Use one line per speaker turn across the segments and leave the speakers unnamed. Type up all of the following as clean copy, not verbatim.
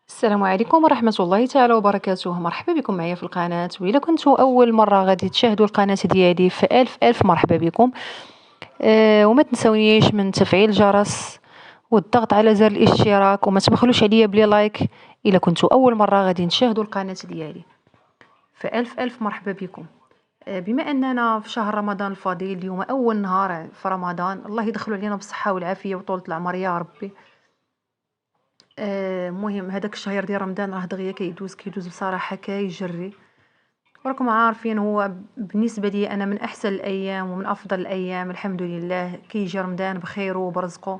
السلام عليكم ورحمة الله تعالى وبركاته. مرحبا بكم معايا في القناة، وإلا كنتو أول مرة غادي تشاهدوا القناة ديالي فألف مرحبا بكم. وما تنسونيش من تفعيل الجرس والضغط على زر الاشتراك، وما تبخلوش عليا بلي لايك إلا كنتو أول مرة غادي تشاهدوا القناة ديالي. فألف مرحبا بكم. بما أننا في شهر رمضان الفضيل، اليوم أول نهار في رمضان، الله يدخلوا علينا بالصحة والعافية وطولة العمر يا ربي. المهم هذاك الشهر ديال رمضان راه دغيا كيدوز بصراحة كيجري. وراكم عارفين هو بالنسبة لي أنا من أحسن الأيام ومن أفضل الأيام، الحمد لله كيجي رمضان بخير وبرزقه،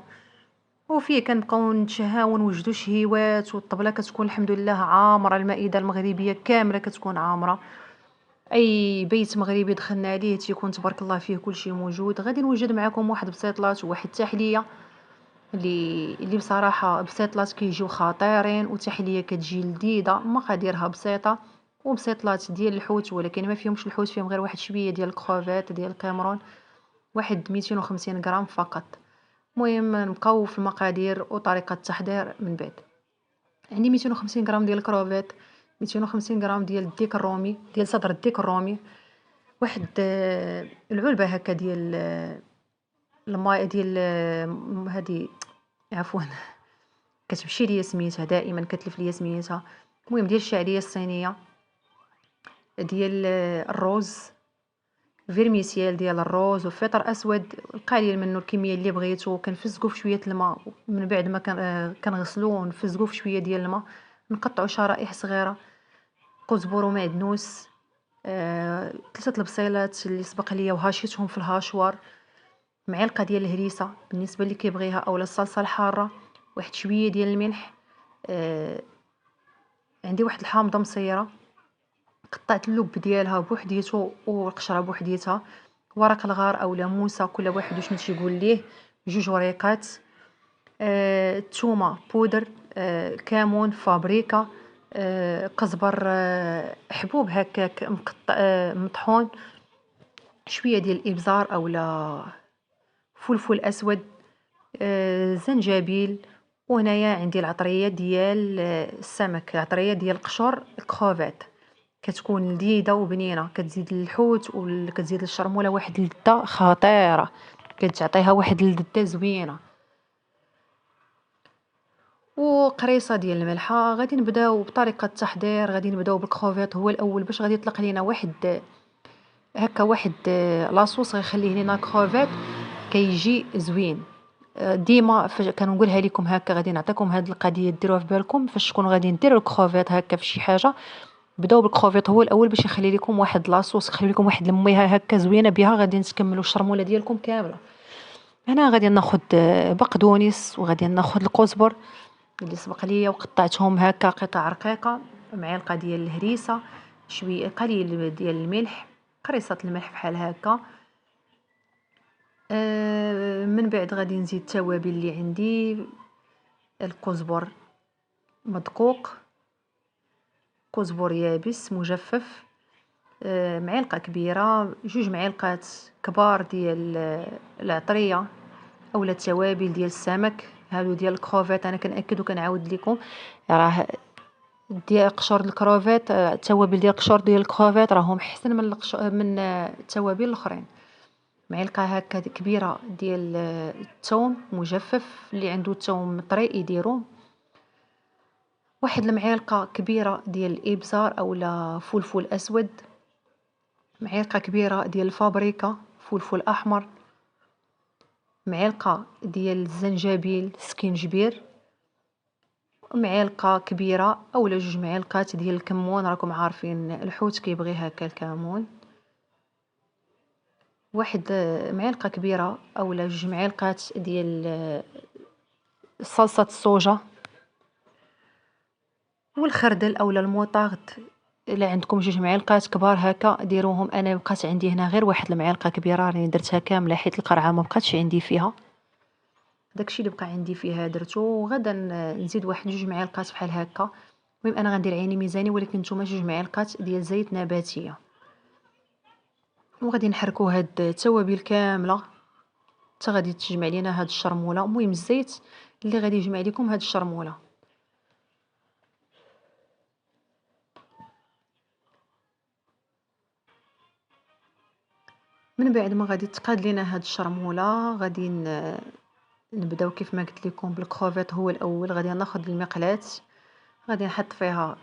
وفيه كنبقاو نتشهاو ونوجدو شهيوات، والطبلة كتكون الحمد لله عامرة، المائدة المغربية كاملة كتكون عامرة. أي بيت مغربي دخلنا عليه تيكون تبارك الله فيه كلشي موجود. غادي نوجد معكم واحد بسيطلات وواحد التحلية اللي بصراحة بسيطلات كيجيو خطيرين، وتحلية كتجي لذيذة، مقاديرها بسيطة، وبسيطلات ديال الحوت ولكن ما فيهمش الحوت، فيهم غير واحد شوية ديال الكروفيت ديال الكامرون، واحد 250 غرام فقط. المهم نبقاو في المقادير وطريقة التحضير من بعد. عندي 250 غرام ديال الكروفيت، 250 غرام ديال الديك الرومي، ديال صدر الديك الرومي، واحد العلبة هكا ديال الماء ديال هذه، عفوا كتمشي ليا سميتها دائما كتلف ليا سميتها. المهم ديال الشعريه الصينيه، ديال الروز، فيرميسيال ديال الروز، وفطر اسود القليل منه، الكميه اللي بغيتو. كنفزقو في شويه الماء، من بعد ما كنغسلوه ونفزقو في شويه ديال الماء، نقطعو شرائح صغيره، قزبر ومعدنوس، 3 البصيلات اللي سبق ليا وهاشيتهم في الهاشوار، معلقه ديال الهريسه بالنسبه اللي كيبغيها اولا الصلصه الحاره، واحد شويه ديال الملح، عندي واحد الحامضه مصيره قطعت اللب ديالها بوحديته والقشره بوحديتها، ورق الغار اولا موسى كل واحد وشنو تيقول ليه، 2 وريقات، الثومه بودر، كمون، فابريكا، قزبر حبوب هكاك مقطع مطحون، شويه ديال الابزار اولا فلفل اسود، زنجبيل. وهنايا عندي العطريه ديال السمك، العطريه ديال قشور الكروفيت، كتكون لذيذه وبنينه، كتزيد للحوت وكتزيد للشرموله واحد اللذه خطيره، كتعطيها واحد اللذه زوينه. وقريصه ديال الملحه. غادي نبداو بطريقه التحضير، غادي نبداو بالكروفيت هو الاول، باش غادي يطلق لينا واحد هكا واحد لاصوص غيخليه لينا كروفيت كيجي زوين. ديما كنقولها لكم هكا، غادي نعطيكم هاد القضيه ديروها في بالكم فاش تكونوا غادي ديروا الكروفيت هكا في شي حاجه، بداو بالكروفيت هو الاول باش يخلي لكم واحد لاصوص، يخلي لكم واحد الميها هكا زوينه، بها غادي تكملوا الشرموله ديالكم كامله. هنا غادي ناخذ بقدونس، وغادي ناخذ القزبر اللي سبق ليا وقطعتهم هكا قطع رقيقه، معلقه ديال الهريسه، شويه قليل ديال الملح، قريصه الملح بحال هكا. من بعد غادي نزيد التوابل اللي عندي، القزبر مدقوق، قزبر يابس مجفف، معلقه كبيره، 2 معالق كبار ديال العطريه اولا التوابل ديال السمك، هادو ديال الكروفيت. انا كنأكد وكنعاود لكم، راه ديال قشور الكروفيت، التوابل ديال قشور ديال الكروفيت راهم احسن من التوابل الاخرين. معلقه هكا كبيره ديال الثوم مجفف، اللي عنده الثوم طري يديرو، واحد المعلقه كبيره ديال الابزار اولا فلفل اسود، معلقه كبيره ديال الفابريكا فلفل احمر، معلقه ديال الزنجبيل سكينجبير، معلقه كبيره اولا 2 معالق ديال الكمون، راكم عارفين الحوت كيبغي هكا الكمون، واحد معلقه كبيره اولا 2 معالق ديال صلصه الصوجا، والخردل اولا الموطارد الا عندكم 2 معالق كبار هكا ديروهم. انا بقات عندي هنا غير واحد المعلقه كبيره، راني درتها كامله حيت القرعه ما بقاتش عندي فيها، داكشي اللي بقى عندي فيها درتو. وغدا نزيد واحد 2 معالق بحال هكا. المهم انا غندير عيني ميزاني، ولكن نتوما 2 معالق ديال زيت نباتيه. وغادي نحركو هاد التوابل كامله حتى غادي تجمع لينا هاد الشرموله. المهم الزيت اللي غادي يجمع لكم هاد الشرموله. من بعد ما غادي تقاد لينا هاد الشرموله غادي نبداو كيف ما قلت لكم بالكروفيت. هو الاول غادي ناخذ المقلاة، غادي نحط فيها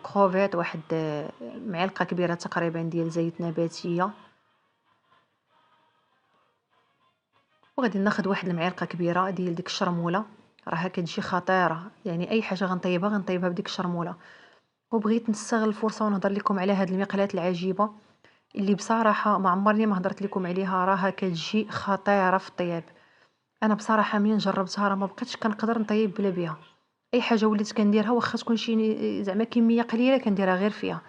كروفيت، واحد معلقه كبيره تقريبا ديال زيت نباتيه، وغادي ناخذ واحد المعلقه كبيره ديال ديك الشرموله. راها كتجي خطيره، يعني اي حاجه غنطيبها بديك الشرموله. وبغيت نستغل الفرصه ونهضر لكم على هاد المقلاة العجيبه اللي بصراحه ما عمرني ما هضرت لكم عليها، راها كتجي خطيره في الطياب. انا بصراحه منين جربتها راه ما بقيتش كنقدر نطيب بلا بها. اي حاجه وليت كنديرها واخا تكون شي زعما كميه قليله كنديرها غير فيها.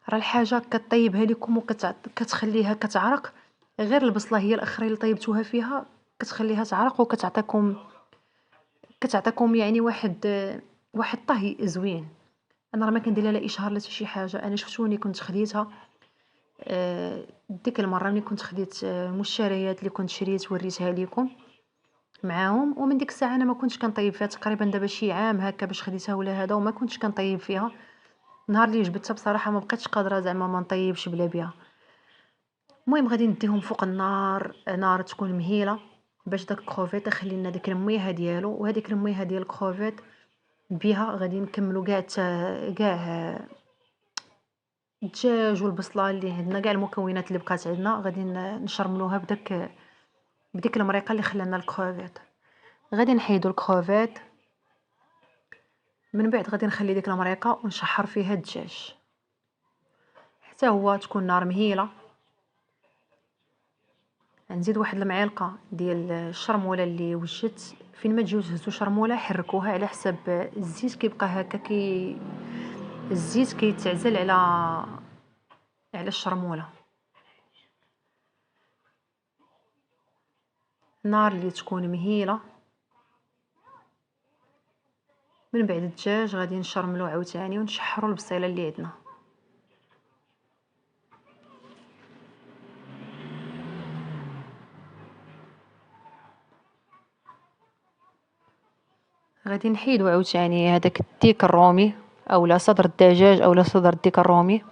راه الحاجه كطيبها لكم وكتخليها كتعرق، غير البصله هي الاخرى اللي طيبتوها فيها كتخليها تعرق كتعطيكم يعني واحد طهي زوين. انا راه ما كندير لها لا اشهار لا شي حاجه، انا شفتوني كنت خديتها ديك المره ملي كنت خديت المشتريات اللي كنت شريت وريتها لكم معاهم. ومن ديك الساعه انا ما كنتش كنطيب فيها، تقريبا دابا شي عام هكا باش خديتها ولا هذا، وما كنتش كنطيب فيها. نهار اللي جبتها بصراحه ما بقيتش قادره زعما ما نطيبش بلا بها. المهم غادي نديهم فوق النار، نار تكون مهيله باش داك الكروفيت يخلي لنا ديك الميها ديالو. وهذيك الميها ديال الكروفيت بها غادي نكملوا كاع الدجاج والبصله اللي عندنا، كاع المكونات اللي بقات عندنا غادي نشرملوها بديك المريقه اللي خلانا الكروفيت. غادي نحيدو الكروفيت، من بعد غادي نخلي ديك المريقه ونشحر فيها الدجاج حتى هو تكون نار مهيله. نزيد واحد المعلقه ديال الشرموله اللي وجدت. فين ما تجيو تهزوا شرموله حركوها على حسب الزيت كيبقى هكا الزيت كيتعزل على الشرموله. النار اللي تكون مهيله. من بعد الدجاج غادي نشرملو عاوتاني ونشحروا البصيله اللي عندنا. غادي نحيدو عاوتاني هذاك الديك الرومي اولا صدر الدجاج اولا صدر الديك الرومي.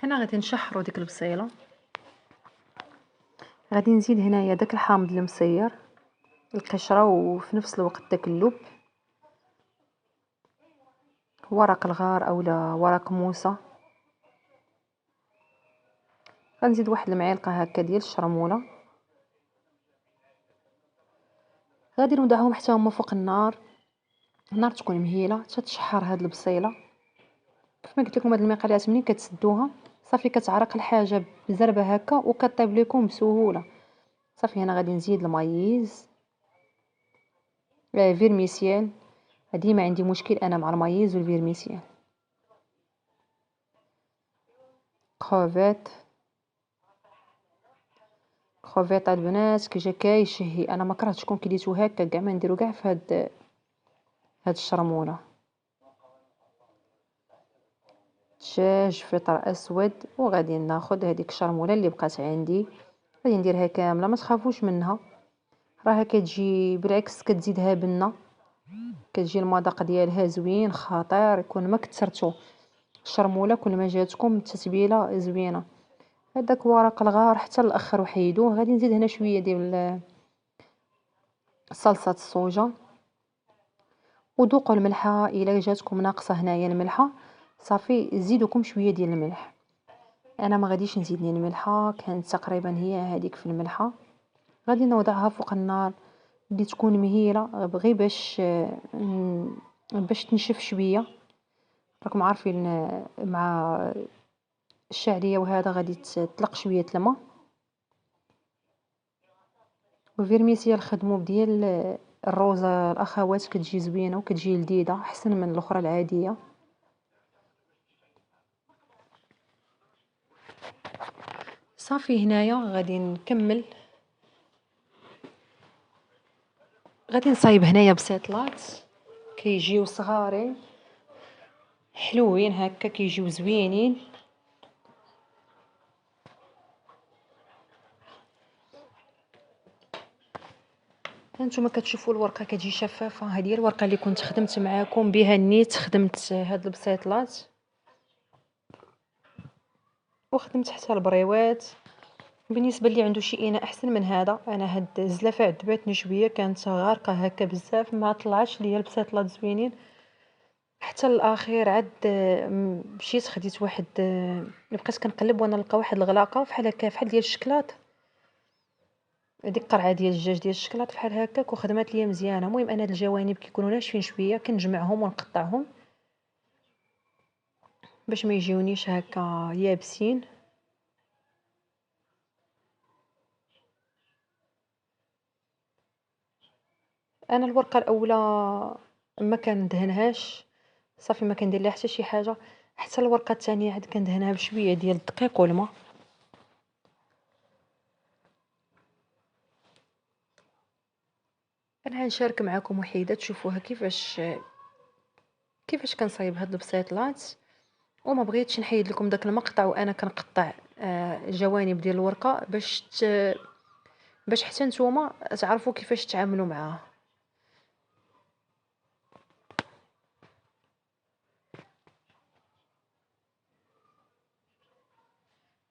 هنا غادي نشحروا ديك البصيله. غادي نزيد هنايا داك الحامض المصير، القشره، وفي نفس الوقت داك اللب، ورق الغار اولا ورق موسى. غنزيد واحد المعلقه هكا ديال الشرموله. غادي نوضعهم حتى هما فوق النار تكون مهيله حتى تشحر هاد البصيله. كيف ما قلت لكم هاد المقالات منين كتسدوها صافي كتعرق الحاجه بزربه هكا وكطيب لكم بسهوله. صافي هنا غادي نزيد المايز فيرميسيال. ديما عندي مشكل انا مع المايز والفيرميسيال. كروفيت البنات كي جا كيشهي. انا ما كرهتش تكون كديتو هكا كاع ما نديرو كاع في هاد الشرموله. دجاج فطر اسود. وغادي ناخذ هذيك الشرموله اللي بقات عندي غادي نديرها كامله، ما تخافوش منها، راها كتجي بالعكس كتزيدها بنه، كتجي المذاق ديالها زوين خطير. يكون ما كثرتو الشرموله كل ما جاتكم التتبيله زوينه. هذاك ورق الغار حتى الاخر وحيدوه. غادي نزيد هنا شويه ديال صلصه الصوجه. وذوقوا الملحه الا جاتكم ناقصه هنايا الملحه صافي زيدوكم شويه ديال الملح. انا ما غاديش نزيد الملحه، كانت تقريبا هي هذيك في الملحه. غادي نوضعها فوق النار اللي تكون مهيله غير باش تنشف شويه. راكم عارفين مع الشعريه وهذا غادي تطلق شويه الماء، وفيرميسيا نخدمو بديال الروزه الاخوات، كتجي زوينه وكتجي لذيذه احسن من الاخرى العاديه. صافي هنايا غادي نكمل، غادي نصايب هنايا بسيطلات كيجيو صغارين حلوين هكا، كيجيو زوينين. هانتوما كتشوفوا الورقه كتجي شفافه، هذه هي الورقه اللي كنت خدمت معاكم بها نيت، خدمت هاد البسيطلات وخدمت حتى البريوات. بالنسبه اللي عنده شي اناء احسن من هذا، انا هاد الزلافه عذباتني شويه، كانت غارقه هكا بزاف، ما طلعش ليا البسيطلات زوينين. حتى الاخير عاد مشيت خديت واحد، بقيت كنقلب وانا نلقى واحد الغلاقه فحال هكا فحال ديال الشكلاط، هذيك قرعه ديال الدجاج ديال الشكلاط فحال هكاك، وخدمات ليا مزيانه. المهم انا هاد الجوانب كيكونوا ناشفين شويه كنجمعهم ونقطعهم باش ما يجيونيش هكا يابسين. انا الورقه الاولى ما كندهنهاش، صافي ما كندير لها حتى شي حاجه. حتى الورقه الثانيه عاد كندهنها بشويه ديال الدقيق والماء. انا غنشارك معكم وحيده تشوفوها كيفاش كنصايب هاد البسيطلات، وما بغيتش نحيد لكم داك المقطع وانا كنقطع جوانب ديال الورقه باش حتى نتوما تعرفوا كيفاش تتعاملوا معاها.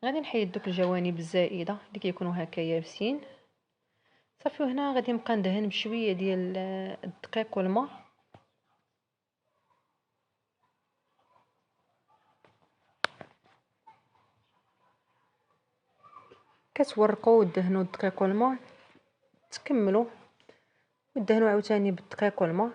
غادي نحيد دوك الجوانب الزائده اللي كيكونوا هكا يابسين. صافي وهنا غادي نبقى ندهن بشويه ديال الدقيق والماء. كتورقوا ودهنوا الدقيق والماء، تكملوا ودهنوا عاوتاني بالدقيق والماء.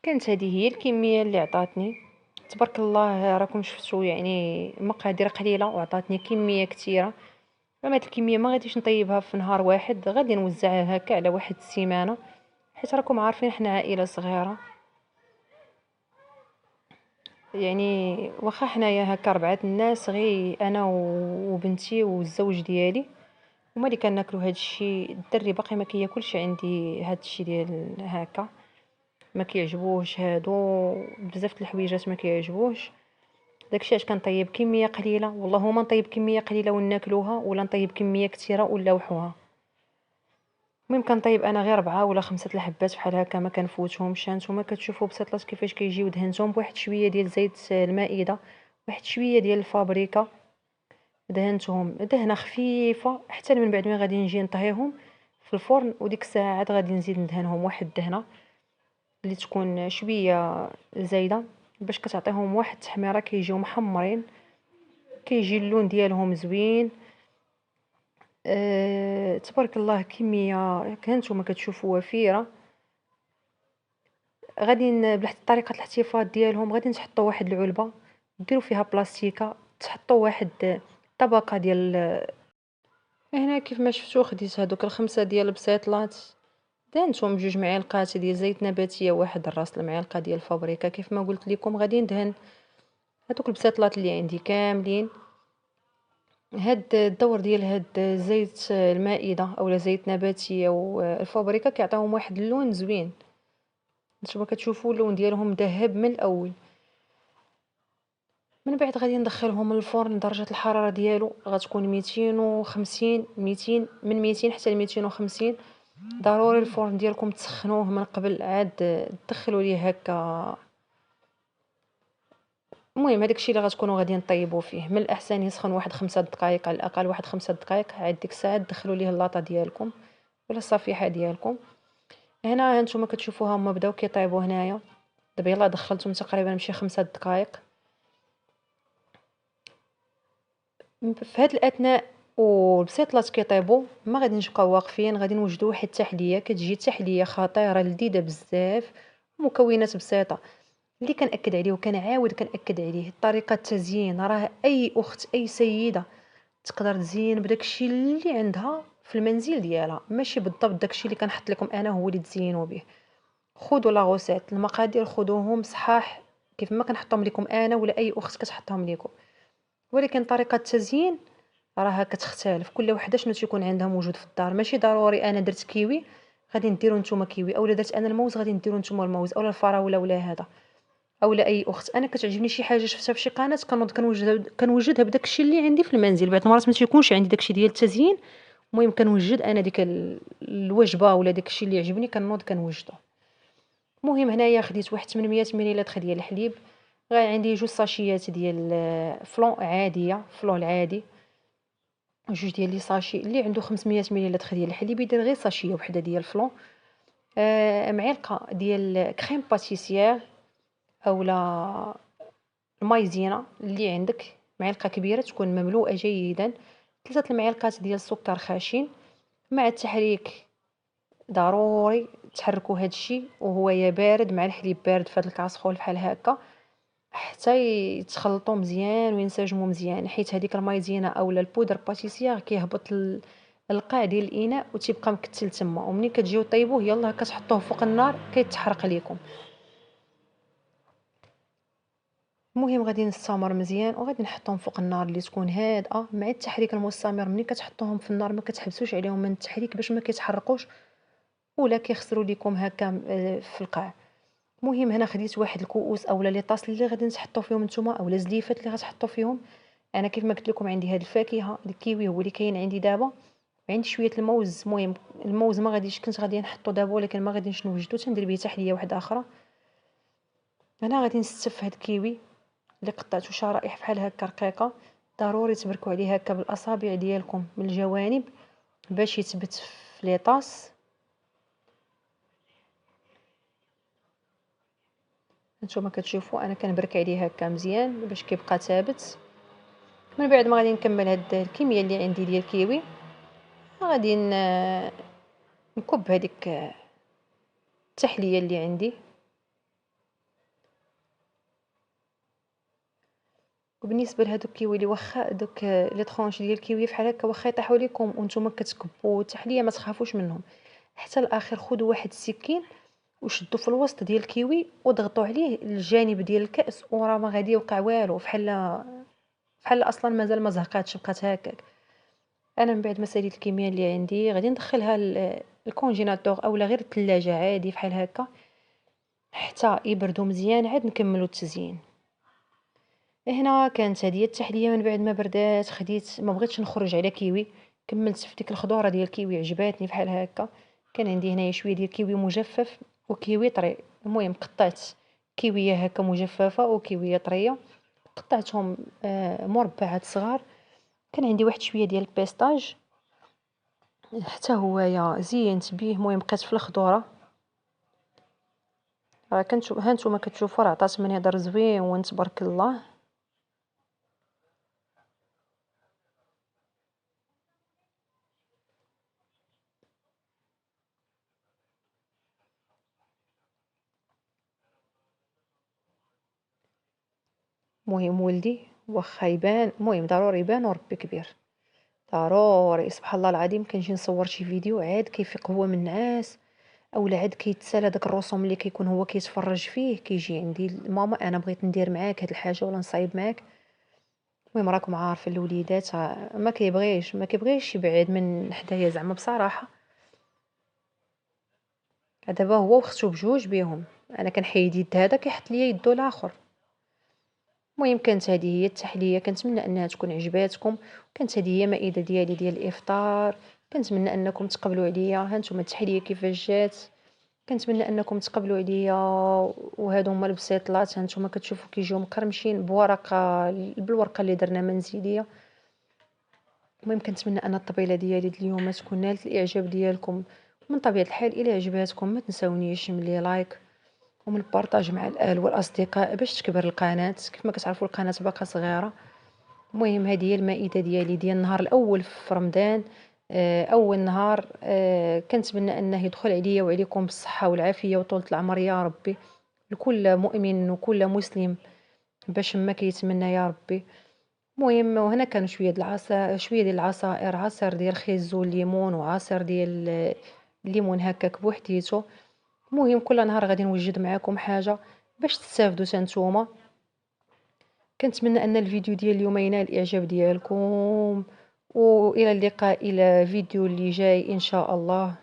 كانت هذه هي الكميه اللي عطاتني، تبارك الله. راكم شفتوا يعني مقادير قليله وعطاتني كميه كثيره. هاد الكميه ما غاديش نطيبها في نهار واحد، غادي نوزعها هكا على واحد السيمانه، حيت راكم عارفين حنا عائله صغيره. يعني واخا حنايا هكا 4 الناس، غير انا وبنتي والزوج ديالي هما اللي كناكلوا هاد الشيء. الدري باقي ما كياكلش عندي هاد الشيء ديال هكا، ما كيعجبوش هادو بزاف د الحويجات، ما كيعجبوش. داكشي علاش كنطيب كميه قليله، والله ما نطيب كميه قليله وناكلوها، ولا نطيب كميه كثيره ونلوحوها. المهم كنطيب انا غير 4 ولا 5 الحبات بحال هكا، ما كنفوتهمش. هانتوما كتشوفوا بسيطلات كيفاش كيجيو دهنتهم بواحد شويه ديال زيت المائده، واحد شويه ديال الفابريكا، دهنتهم دهنه خفيفه حتى من بعد ما غادي نجي نطهيهم في الفرن. وديك الساعه عاد غادي نزيد ندهنهم واحد الدهنه اللي تكون شويه زايده، باش كتعطيهم واحد التحميره كيجيو محمرين، كيجي اللون ديالهم زوين. تبارك الله كميه هانتوما كتشوفوا وفيره. غادي بواحد طريقه الاحتفاظ ديالهم، غادي تحطوا واحد العلبه ديروا فيها بلاستيكه، تحطوا واحد طبقه ديال. هنا كيف ما شفتوا خديت هذوك الخمسه ديال البسيطلات، دهنتهم بجوج معالق ديال زيت نباتيه، واحد الراس المعلقه ديال الفابريكا. كيف ما قلت لكم غادي ندهن هذوك البسيطلات اللي عندي كاملين. هاد الدور ديال هاد زيت المائده اولا زيت نباتيه والفابريكا كيعطيهم واحد اللون زوين. نتوما كتشوفوا اللون ديالهم ذهب من الاول. من بعد غادي ندخلهم للفرن، درجه الحراره ديالو غتكون 250 200، من 200 حتى ل 250. ضروري الفرن ديالكم تسخنوه من قبل، عاد تدخلوا ليه هكا المهم هذاك الشيء اللي غتكونوا غاديين طيبوا فيه من الاحسن يسخن واحد 5 دقائق على الاقل، واحد 5 دقائق. عاد ديك الساعه تدخلوا ليه اللاطه ديالكم ولا الصفيحه ديالكم. هنا هانتوما كتشوفوها هما بداو كيطيبوا هنايا. دابا يلاه دخلتهم تقريبا شي 5 دقائق. في هاد الاثناء والبسيطلات كيطيبوا ما غاديش نبقاو واقفين، غادي نوجدوا واحد التحليه. كتجي تحليه خطيره لذيذه بزاف، مكونات بسيطه اللي كنأكد عليه وكنعاود كنأكد عليه. طريقه التزيين راه اي اخت اي سيده تقدر تزين بداك الشيء اللي عندها في المنزل ديالها، ماشي بالضبط داك الشيء اللي كنحط لكم انا هو اللي تزينوا به. خذوا لا غوسيت، المقادير خذوهم صحاح كيف ما كنحطهم لكم انا ولا اي اخت كتحطهم لكم، ولكن طريقه التزيين راها كتختلف. كل وحده شنو تيكون عندها موجود في الدار. ماشي ضروري انا درت كيوي غادي نديرو نتوما كيوي، اولا درت انا الموز غادي نديرو نتوما الموز، اولا الفراوله ولا هذا اولا اي اخت. انا كتعجبني شي حاجه شفتها في شي قناه كنوض كنوجدها بداك الشيء اللي عندي في المنزل. بعض المرات ما تيكونش عندي داك الشيء ديال التزيين، المهم كنوجد انا ديك الوجبه ولا داك الشيء اللي يعجبني كنوض كنوجده. المهم هنايا خديت واحد 800 مليلتر ديال الحليب. عندي 2 ساشيات ديال فلون عاديه، فلون العادي، جوج ديال لي ساشي. اللي عنده 500 مليلتر ديال الحليب يدير غير ساشيه وحده ديال الفلون. معلقه ديال كريم باتيسيير اولا المايزينا اللي عندك، معلقه كبيره تكون مملوءه جيدا. 3 المعالق ديال السكر خاشن. مع التحريك ضروري تحركوا هذا الشيء وهو يا بارد مع الحليب بارد في هذا الكاسرول بحال هكا حتى يتخلطوا مزيان وينسجموا مزيان، حيت هذيك المايزينا اولا البودر باتيسيير كيهبط القاع ديال الاناء وتيبقى مكتل تما، ومنين كتجيو طيبوه يلاه كتحطوه فوق النار كيتحرق لكم. المهم غادي نستمر مزيان وغادي نحطهم فوق النار اللي تكون هادئه مع التحريك المستمر. ملي كتحطوهم في النار ما كتحبسوش عليهم من التحريك باش ما كيتحرقوش ولا كيخسروا لكم هكا في القاع. المهم هنا خديت واحد الكؤوس اولا لي طاس اللي غادي تحطوا فيهم نتوما اولا زليفات اللي غتحطوا فيهم. انا كيف ما قلت لكم عندي هاد الفاكهه الكيوي هو اللي كاين عندي دابا، عندي شويه الموز. المهم الموز ما غاديش كنت غادي نحطو دابا ولكن ما غاديش نوجدو تندير به تحليه واحده اخرى. انا غادي نستف هاد الكيوي اللي قطعته شرائح بحال هكا رقيقه. ضروري تبركوا عليه هكا بالاصابع ديالكم من الجوانب باش يثبت في لي طاس. نتوما كتشوفوا انا كنبرك عليه هكا مزيان باش كيبقى ثابت. من بعد ما غادي نكمل هاد الكميه اللي عندي ديال الكيوي غادي نكب هذيك التحليه اللي عندي. وبالنسبه لهادوك الكيوي اللي واخا دوك لي طرونش ديال الكيوي فحال هكا واخا يطيحوا لكم وانتم كتكبوا التحليه ما تخافوش منهم حتى الاخر. خذوا واحد السكين وشدوا في الوسط ديال الكيوي وضغطوا عليه الجانب ديال الكاس وراه ما غادي يوقع والو، بحال اصلا مازال ما زهقاتش بقات هكاك. انا من بعد ما ساليت الكميه اللي عندي غادي ندخلها الكونجيناتور اولا غير الثلاجه عادي بحال هكا حتى يبردوا مزيان عاد نكملوا التزيين. هنا كانت هذه التحليه. من بعد ما بردات خديت ما بغيتش نخرج على كيوي، كملت في ديك الخضوره ديال الكيوي عجباتني بحال هكا. كان عندي هنايا شويه ديال الكيوي مجفف وكيوي طري. المهم قطعت كيويه هكا مجففه وكيويه طريه قطعتهم مربعات صغار. كان عندي واحد شويه ديال البيستاج حتى هو زينت به. المهم بقيت في الخضوره راه ها نتوما كتشوفوا راه عطات منظر زوين تبارك الله. المهم ولدي واخا يبان، المهم ضروري يبان وربي كبير. ضروري سبحان الله العظيم كنجي نصور شي فيديو عاد كيفيق هو من النعاس اولا عاد كيتسالى داك الرسوم اللي كيكون هو كيتفرج فيه كيجي عندي ماما انا بغيت ندير معاك هاد الحاجه ولا نصايب معاك. المهم راكم عارفين الوليدات ما كيبغيش يبعد من حدايا زعما بصراحه. دابا هو وختو بجوج بيهم، انا كنحيد يد هذا كيحط ليا يدو الاخر. المهم كانت هذه هي التحليه، كنتمنى انها تكون عجباتكم. كانت هذه هي مائده ديالي ديال الافطار. كنتمنى انكم تقبلوا عليا. ها نتوما التحليه كيفاش جات. كنتمنى انكم تقبلوا عليا. وهادو هما البسيطلات هانتوما كتشوفوا كيجيو مقرمشين بورقه، بالورقه اللي درنا منزليه. المهم كنتمنى ان الطبيله ديالي اليوم تكون نالت الاعجاب ديالكم. من طبيعه الحال الى عجباتكم ما تنساونيش من لي لايك ومن البارطاج مع الاهل والاصدقاء باش تكبر القناه. كيف ما كتعرفوا القناه باقا صغيره. المهم هذه هي المائده ديالي ديال النهار الاول في رمضان. اول نهار. كنتمنى انه يدخل عليا وعليكم بالصحه والعافيه وطولة العمر يا ربي، لكل مؤمن وكل مسلم باش ما كيتمنى يا ربي. المهم وهنا كانوا شويه د العصا شويه ديال العصائر، عصير ديال خيزو الليمون وعصير ديال الليمون هكاك بوحديتو. المهم كل نهار غادي نوجد معاكم حاجه باش تستافدوا نتوما. كنتمنى ان الفيديو ديال اليوم ينال الاعجاب ديالكم، والى اللقاء الى فيديو اللي جاي ان شاء الله.